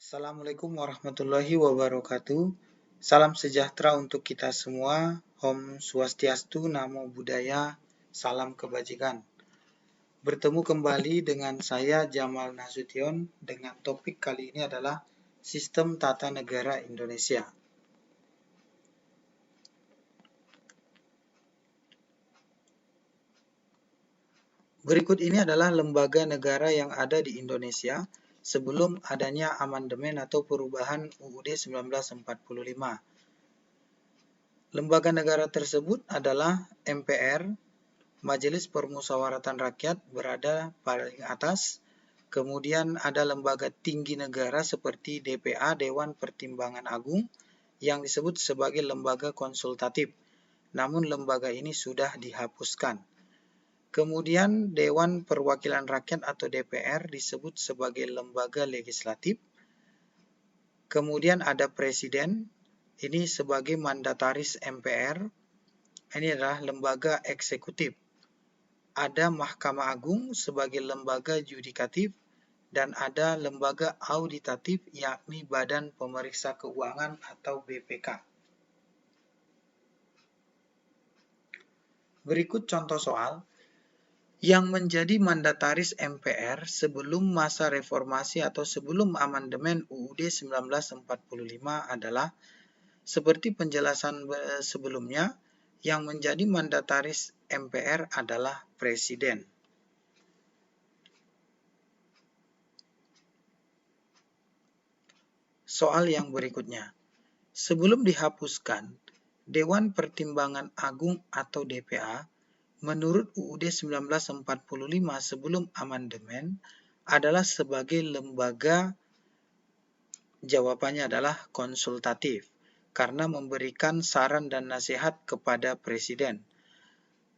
Assalamualaikum warahmatullahi wabarakatuh. Salam sejahtera untuk kita semua. Om Swastiastu, Namo Buddhaya, salam kebajikan. Bertemu kembali dengan saya Jamal Nasution dengan topik kali ini adalah Sistem Tata Negara Indonesia. Berikut ini adalah lembaga negara yang ada di Indonesia sebelum adanya amandemen atau perubahan UUD 1945. Lembaga negara tersebut adalah MPR, Majelis Permusyawaratan Rakyat berada paling atas, kemudian ada lembaga tinggi negara seperti DPA, Dewan Pertimbangan Agung, yang disebut sebagai lembaga konsultatif, namun lembaga ini sudah dihapuskan. Kemudian Dewan Perwakilan Rakyat atau DPR disebut sebagai lembaga legislatif. Kemudian ada Presiden, ini sebagai mandataris MPR, ini adalah lembaga eksekutif. Ada Mahkamah Agung sebagai lembaga yudikatif dan ada lembaga auditatif yakni Badan Pemeriksa Keuangan atau BPK. Berikut contoh soal. Yang menjadi mandataris MPR sebelum masa reformasi atau sebelum amandemen UUD 1945 adalah seperti penjelasan sebelumnya, yang menjadi mandataris MPR adalah Presiden. Soal yang berikutnya. Sebelum dihapuskan, Dewan Pertimbangan Agung atau DPA, menurut UUD 1945 sebelum amandemen, adalah sebagai lembaga, jawabannya adalah konsultatif, karena memberikan saran dan nasihat kepada Presiden.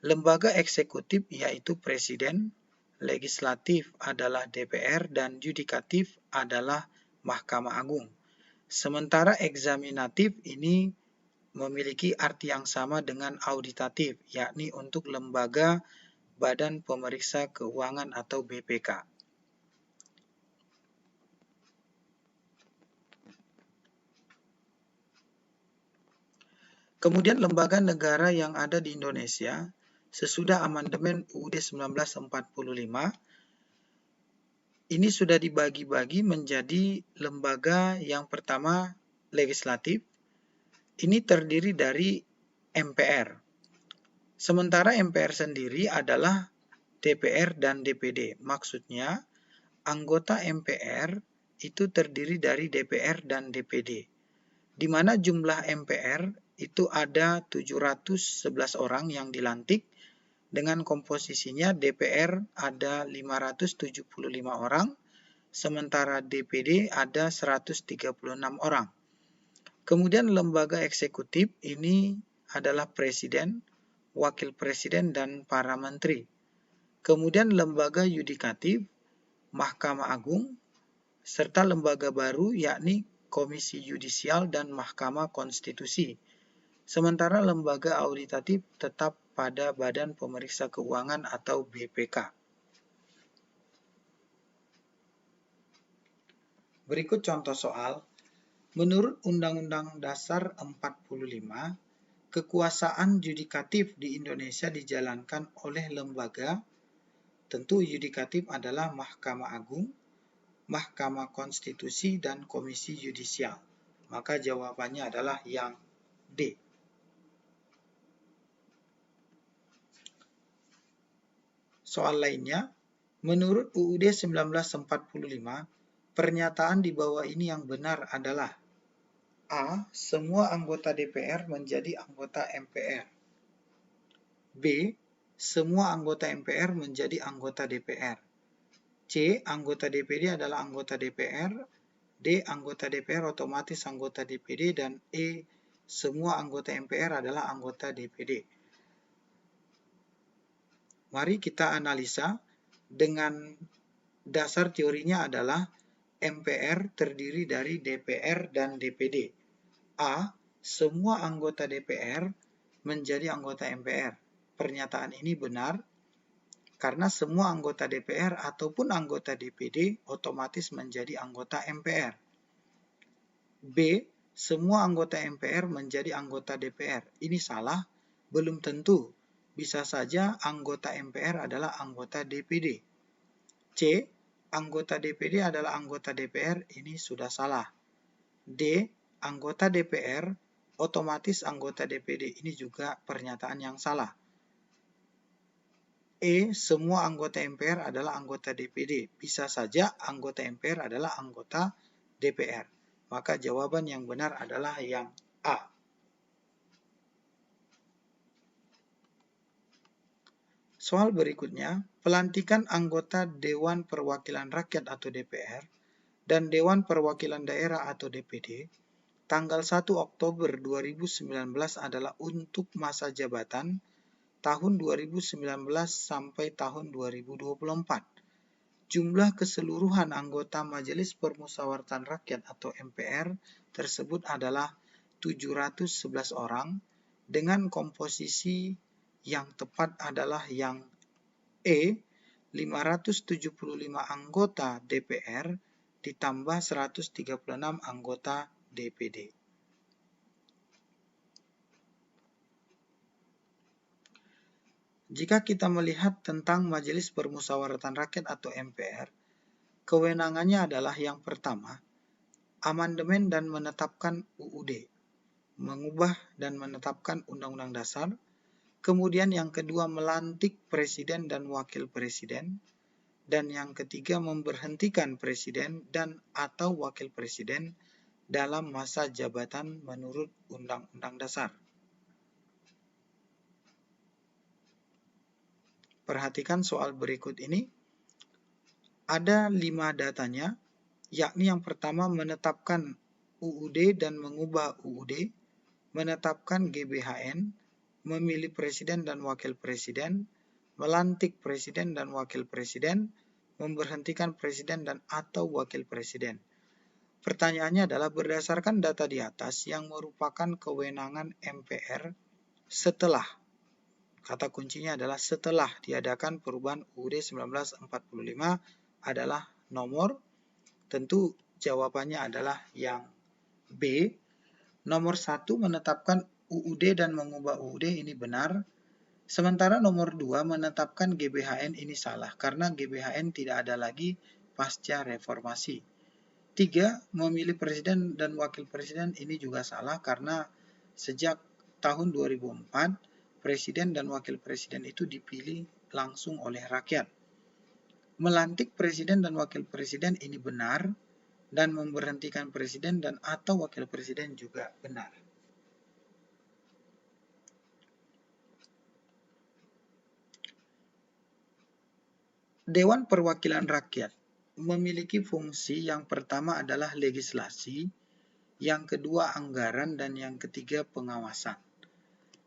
Lembaga eksekutif yaitu Presiden, legislatif adalah DPR, dan yudikatif adalah Mahkamah Agung. Sementara eksaminatif ini memiliki arti yang sama dengan auditatif, yakni untuk lembaga Badan Pemeriksa Keuangan atau BPK. Kemudian lembaga negara yang ada di Indonesia sesudah amandemen UUD 1945 ini sudah dibagi-bagi menjadi lembaga yang pertama legislatif. Ini terdiri dari MPR. Sementara MPR sendiri adalah DPR dan DPD. Maksudnya anggota MPR itu terdiri dari DPR dan DPD. Di mana jumlah MPR itu ada 711 orang yang dilantik, dengan komposisinya DPR ada 575 orang, sementara DPD ada 136 orang. Kemudian lembaga eksekutif ini adalah Presiden, Wakil Presiden, dan para menteri. Kemudian lembaga yudikatif, Mahkamah Agung, serta lembaga baru yakni Komisi Yudisial dan Mahkamah Konstitusi. Sementara lembaga auditatif tetap pada Badan Pemeriksa Keuangan atau BPK. Berikut contoh soal. Menurut Undang-Undang Dasar 45, kekuasaan yudikatif di Indonesia dijalankan oleh lembaga, tentu yudikatif adalah Mahkamah Agung, Mahkamah Konstitusi, dan Komisi Yudisial. Maka jawabannya adalah yang D. Soal lainnya, menurut UUD 1945, pernyataan di bawah ini yang benar adalah A. Semua anggota DPR menjadi anggota MPR. B. Semua anggota MPR menjadi anggota DPR. C. Anggota DPD adalah anggota DPR. D. Anggota DPR otomatis anggota DPD. Dan E. Semua anggota MPR adalah anggota DPD. Mari kita analisa. Dengan dasar teorinya adalah MPR terdiri dari DPR dan DPD. A. Semua anggota DPR menjadi anggota MPR. Pernyataan ini benar karena semua anggota DPR ataupun anggota DPD otomatis menjadi anggota MPR. B. Semua anggota MPR menjadi anggota DPR. Ini salah, belum tentu. Bisa saja anggota MPR adalah anggota DPD. C. Anggota DPD adalah anggota DPR. Ini sudah salah. D. Anggota DPR otomatis anggota DPD. Ini juga pernyataan yang salah. E. Semua anggota MPR adalah anggota DPD. Bisa saja anggota MPR adalah anggota DPR. Maka jawaban yang benar adalah yang A. Soal berikutnya, pelantikan anggota Dewan Perwakilan Rakyat atau DPR dan Dewan Perwakilan Daerah atau DPD tanggal 1 Oktober 2019 adalah untuk masa jabatan tahun 2019 sampai tahun 2024. Jumlah keseluruhan anggota Majelis Permusyawaratan Rakyat atau MPR tersebut adalah 711 orang dengan komposisi yang tepat adalah yang E, 575 anggota DPR ditambah 136 anggota DPD. Jika kita melihat tentang Majelis Permusyawaratan Rakyat atau MPR, kewenangannya adalah yang pertama, amandemen dan menetapkan UUD, mengubah dan menetapkan Undang-Undang Dasar. Kemudian yang kedua, melantik presiden dan wakil presiden. Dan yang ketiga, memberhentikan presiden dan atau wakil presiden dalam masa jabatan menurut Undang-Undang Dasar. Perhatikan soal berikut ini. Ada 5 datanya, yakni yang pertama menetapkan UUD dan mengubah UUD, menetapkan GBHN, memilih presiden dan wakil presiden, melantik presiden dan wakil presiden, memberhentikan presiden dan atau wakil presiden. Pertanyaannya adalah berdasarkan data di atas yang merupakan kewenangan MPR setelah, kata kuncinya adalah setelah diadakan perubahan UUD 1945 adalah nomor, tentu jawabannya adalah yang B. Nomor 1 menetapkan UUD dan mengubah UUD, ini benar. Sementara nomor 2 menetapkan GBHN, ini salah karena GBHN tidak ada lagi pasca reformasi. 3. Memilih presiden dan wakil presiden, ini juga salah karena sejak tahun 2004 presiden dan wakil presiden itu dipilih langsung oleh rakyat. Melantik presiden dan wakil presiden ini benar, dan memberhentikan presiden dan atau wakil presiden juga benar. Dewan Perwakilan Rakyat memiliki fungsi yang pertama adalah legislasi, yang kedua anggaran, dan yang ketiga pengawasan.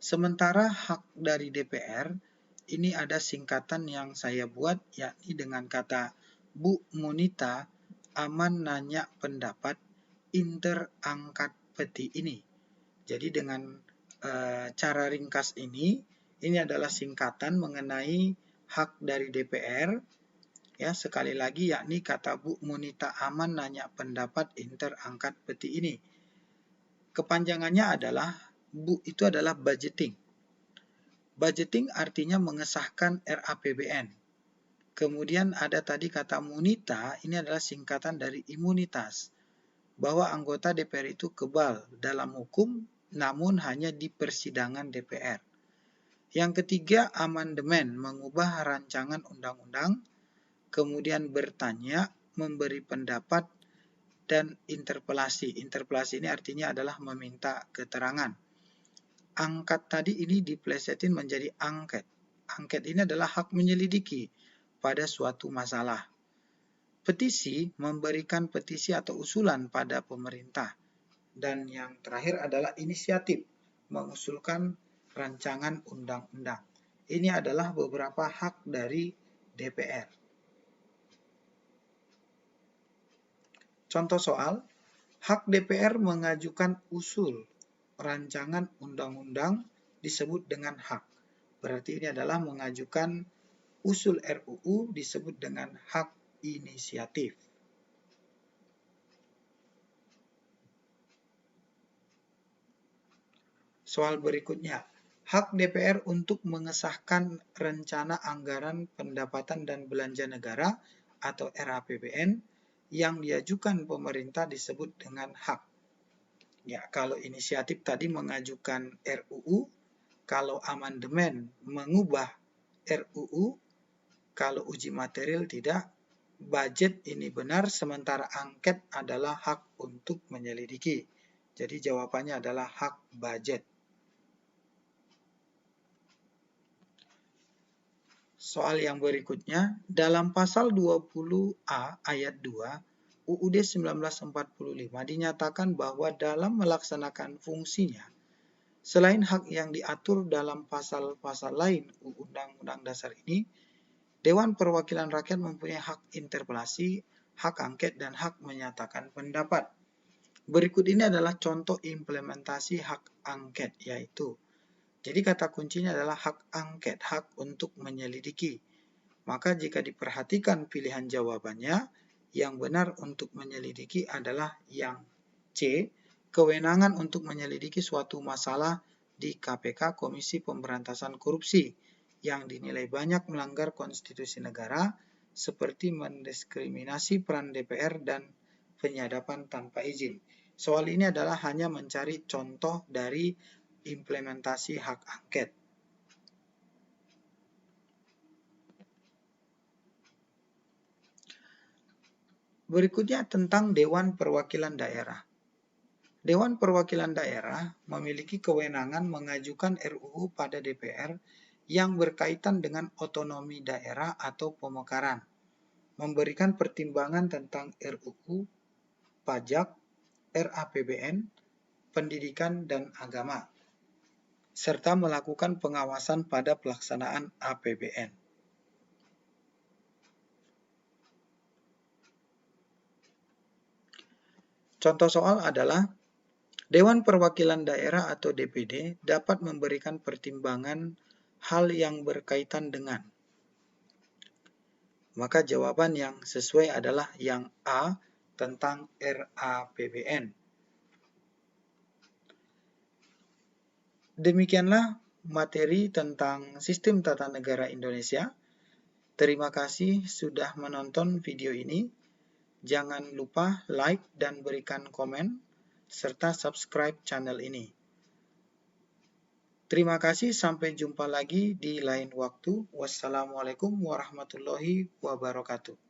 Sementara hak dari DPR, ini ada singkatan yang saya buat, yakni dengan kata Bu Monita aman nanya pendapat interangkat peti ini. Jadi dengan cara ringkas ini adalah singkatan mengenai hak dari DPR. Ya, sekali lagi yakni kata Bu Monita aman nanya pendapat interangkat peti ini. Kepanjangannya adalah Bu itu adalah budgeting. Budgeting artinya mengesahkan RAPBN. Kemudian ada tadi kata Monita, ini adalah singkatan dari imunitas. Bahwa anggota DPR itu kebal dalam hukum, namun hanya di persidangan DPR. Yang ketiga, amandemen, mengubah rancangan undang-undang, kemudian bertanya, memberi pendapat, dan interpelasi. Interpelasi ini artinya adalah meminta keterangan. Angkat tadi ini diplesetin menjadi angket. Angket ini adalah hak menyelidiki pada suatu masalah. Petisi, memberikan petisi atau usulan pada pemerintah. Dan yang terakhir adalah inisiatif, mengusulkan rancangan undang-undang. Ini adalah beberapa hak dari DPR. Contoh soal, hak DPR mengajukan usul rancangan undang-undang disebut dengan hak. Berarti ini adalah mengajukan usul RUU disebut dengan hak inisiatif. Soal berikutnya, hak DPR untuk mengesahkan rencana anggaran pendapatan dan belanja negara atau RAPBN yang diajukan pemerintah disebut dengan hak. Ya, kalau inisiatif tadi mengajukan RUU, kalau amandemen mengubah RUU, kalau uji material tidak, budget ini benar, sementara angket adalah hak untuk menyelidiki. Jadi jawabannya adalah hak budget. Soal yang berikutnya, dalam pasal 20A ayat 2 UUD 1945 dinyatakan bahwa dalam melaksanakan fungsinya, selain hak yang diatur dalam pasal-pasal lain Undang-Undang Dasar ini, Dewan Perwakilan Rakyat mempunyai hak interpelasi, hak angket, dan hak menyatakan pendapat. Berikut ini adalah contoh implementasi hak angket, yaitu jadi kata kuncinya adalah hak angket, hak untuk menyelidiki. Maka jika diperhatikan pilihan jawabannya, yang benar untuk menyelidiki adalah yang C, kewenangan untuk menyelidiki suatu masalah di KPK Komisi Pemberantasan Korupsi yang dinilai banyak melanggar konstitusi negara seperti mendiskriminasi peran DPR dan penyadapan tanpa izin. Soal ini adalah hanya mencari contoh dari implementasi hak angket. Berikutnya tentang Dewan Perwakilan Daerah. Dewan Perwakilan Daerah memiliki kewenangan mengajukan RUU pada DPR yang berkaitan dengan otonomi daerah atau pemekaran, memberikan pertimbangan tentang RUU, pajak, RAPBN, pendidikan, dan agama, serta melakukan pengawasan pada pelaksanaan APBN. Contoh soal adalah Dewan Perwakilan Daerah atau DPD dapat memberikan pertimbangan hal yang berkaitan dengan. Maka jawaban yang sesuai adalah yang A tentang RAPBN. Demikianlah materi tentang Sistem Tata Negara Indonesia. Terima kasih sudah menonton video ini. Jangan lupa like dan berikan komen, serta subscribe channel ini. Terima kasih, sampai jumpa lagi di lain waktu. Wassalamualaikum warahmatullahi wabarakatuh.